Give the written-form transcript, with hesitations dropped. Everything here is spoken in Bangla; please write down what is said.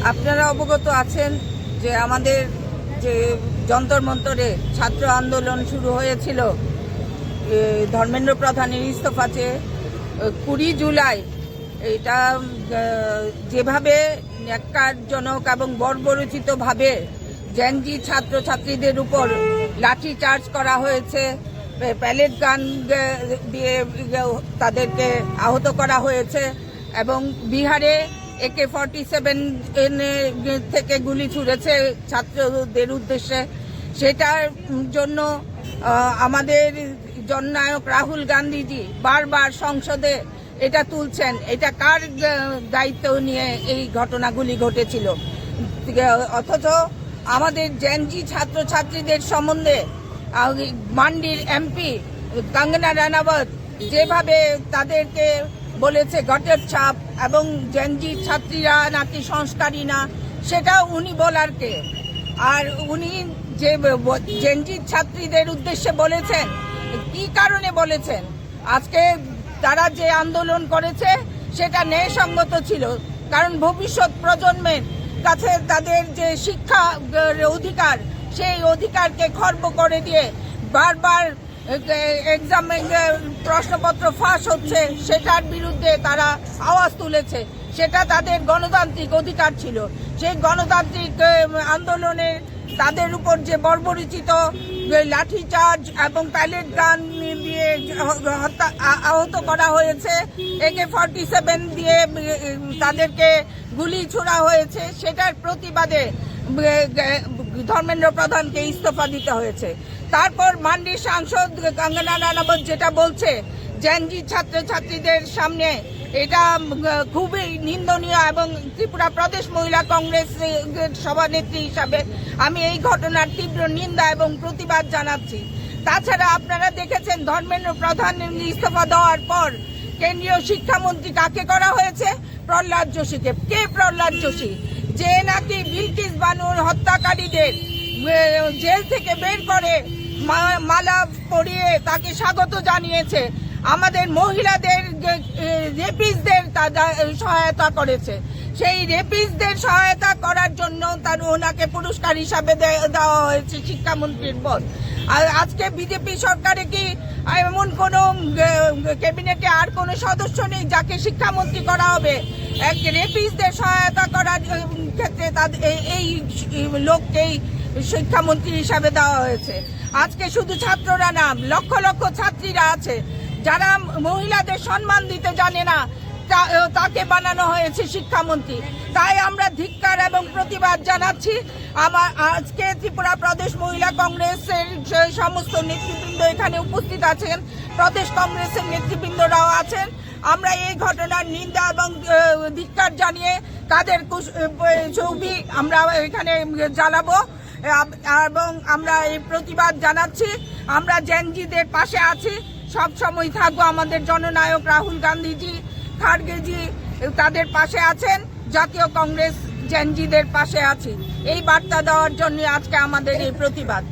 আপনারা অবগত আছেন যে আমাদের যে যন্তর মন্তরে ছাত্র আন্দোলন শুরু হয়েছিল ধর্মেন্দ্র প্রধানের ইস্তফা চেয়ে 20 জুলাই, এটা যেভাবে ন্যাক্কারজনক এবং বর্বরোচিতভাবে জেনজি ছাত্রছাত্রীদের উপর লাঠি চার্জ করা হয়েছে, প্যালেট গান দিয়ে তাদেরকে আহত করা হয়েছে এবং বিহারে AK-47 থেকে গুলি ছুড়েছে ছাত্রদের উদ্দেশ্যে। সেটার জন্য আমাদের জননায়ক রাহুল গান্ধীজি বারবার সংসদে এটা তুলছেন, এটা কার দায়িত্ব নিয়ে এই ঘটনাগুলি ঘটেছিল। অথচ আমাদের জেনজি ছাত্রছাত্রীদের সম্বন্ধে মান্ডির MP কঙ্গনা রানাওয়াত যেভাবে তাদেরকে বলেছে গটের ছাপ এবং জেনজি ছাত্রীরা নাকি সংস্কারী না, সেটা উনি বলার কে? আর উনি যে জেনজি ছাত্রীদের উদ্দেশ্যে বলেছেন, কি কারণে বলেছেন? আজকে তারা যে আন্দোলন করেছে সেটা ন্যায়সঙ্গত ছিল, কারণ ভবিষ্যৎ প্রজন্মের কাছে তাদের যে শিক্ষা অধিকার, সেই অধিকারকে খর্ব করে দিয়ে বারবার এক্সামে প্রশ্নপত্র ফাঁস হচ্ছে, সেটার বিরুদ্ধে তারা আওয়াজ তুলেছে। সেটা তাদের গণতান্ত্রিক অধিকার ছিল। সেই গণতান্ত্রিক আন্দোলনের তাদের উপর যে বর্বরোচিত লাঠিচার্জ এবং প্যালেট গান দিয়ে আহত করা হয়েছে, AK-47 দিয়ে তাদেরকে গুলি ছোড়া হয়েছে, সেটার প্রতিবাদে ধর্মেন্দ্র প্রধানকে ইস্তফা দিতে হয়েছে। তারপর মান্ডির সাংসদ কঙ্গনা রানাওয়াত যেটা বলছে জেনজি ছাত্রছাত্রীদের সামনে, এটা খুবই নিন্দনীয় এবং ত্রিপুরা প্রদেশ মহিলা কংগ্রেস সভানেত্রী হিসাবে আমি এই ঘটনার তীব্র নিন্দা এবং প্রতিবাদ জানাচ্ছি। তাছাড়া আপনারা দেখেছেন ধর্মেন্দ্র প্রধান ইস্তফা দেওয়ার পর কেন্দ্রীয় শিক্ষামন্ত্রী কাকে করা হয়েছে? প্রহ্লাদ যোশীকে। কে প্রহ্লাদ যোশী? যে নাকি বিলকিস বানুর হত্যাকারীদের জেল থেকে বের করে মালা পরিয়ে তাকে স্বাগত জানিয়েছে, আমাদের মহিলাদের রেপিস্টদের সহায়তা করেছে। সেই রেপিস্টদের সহায়তা করার জন্য ওনাকে পুরস্কার হিসাবে দেওয়া হয়েছে শিক্ষামন্ত্রীর পদ। আর আজকে বিজেপি সরকারে কি এমন কোন ক্যাবিনেটে আর কোন সদস্য নেই যাকে শিক্ষামন্ত্রী করা হবে? এক রেপিস্টদের সহায়তা করার ক্ষেত্রে এই লোককেই শিক্ষামন্ত্রী হিসাবে দেওয়া হয়েছে। আজকে শুধু ছাত্ররা না, লক্ষ লক্ষ ছাত্রীরা আছে যারা মহিলাদের সম্মান দিতে জানে না, তাকে বানানো হয়েছে শিক্ষামন্ত্রী। তাই আমরা ধিক্কার এবং প্রতিবাদ জানাচ্ছি। আজকে ত্রিপুরা প্রদেশ মহিলা কংগ্রেসের সমস্ত নেতৃবৃন্দ এখানে উপস্থিত আছেন, প্রদেশ কংগ্রেসের নেতৃবৃন্দরাও আছেন। আমরা এই ঘটনার নিন্দা এবং ধিক্কার জানিয়ে তাদের ছবি আমরা এখানে জ্বালাবো এবং আমরা এই প্রতিবাদ জানাচ্ছি। আমরা জেনজিদের পাশে আছি, সব সময় থাকবো। আমাদের জননায়ক রাহুল গান্ধীজি, খাড়গেজি তাদের পাশে আছেন, জাতীয় কংগ্রেস জেনজিদের পাশে আছি। এই বার্তা দেওয়ার জন্য আজকে আমাদের এই প্রতিবাদ।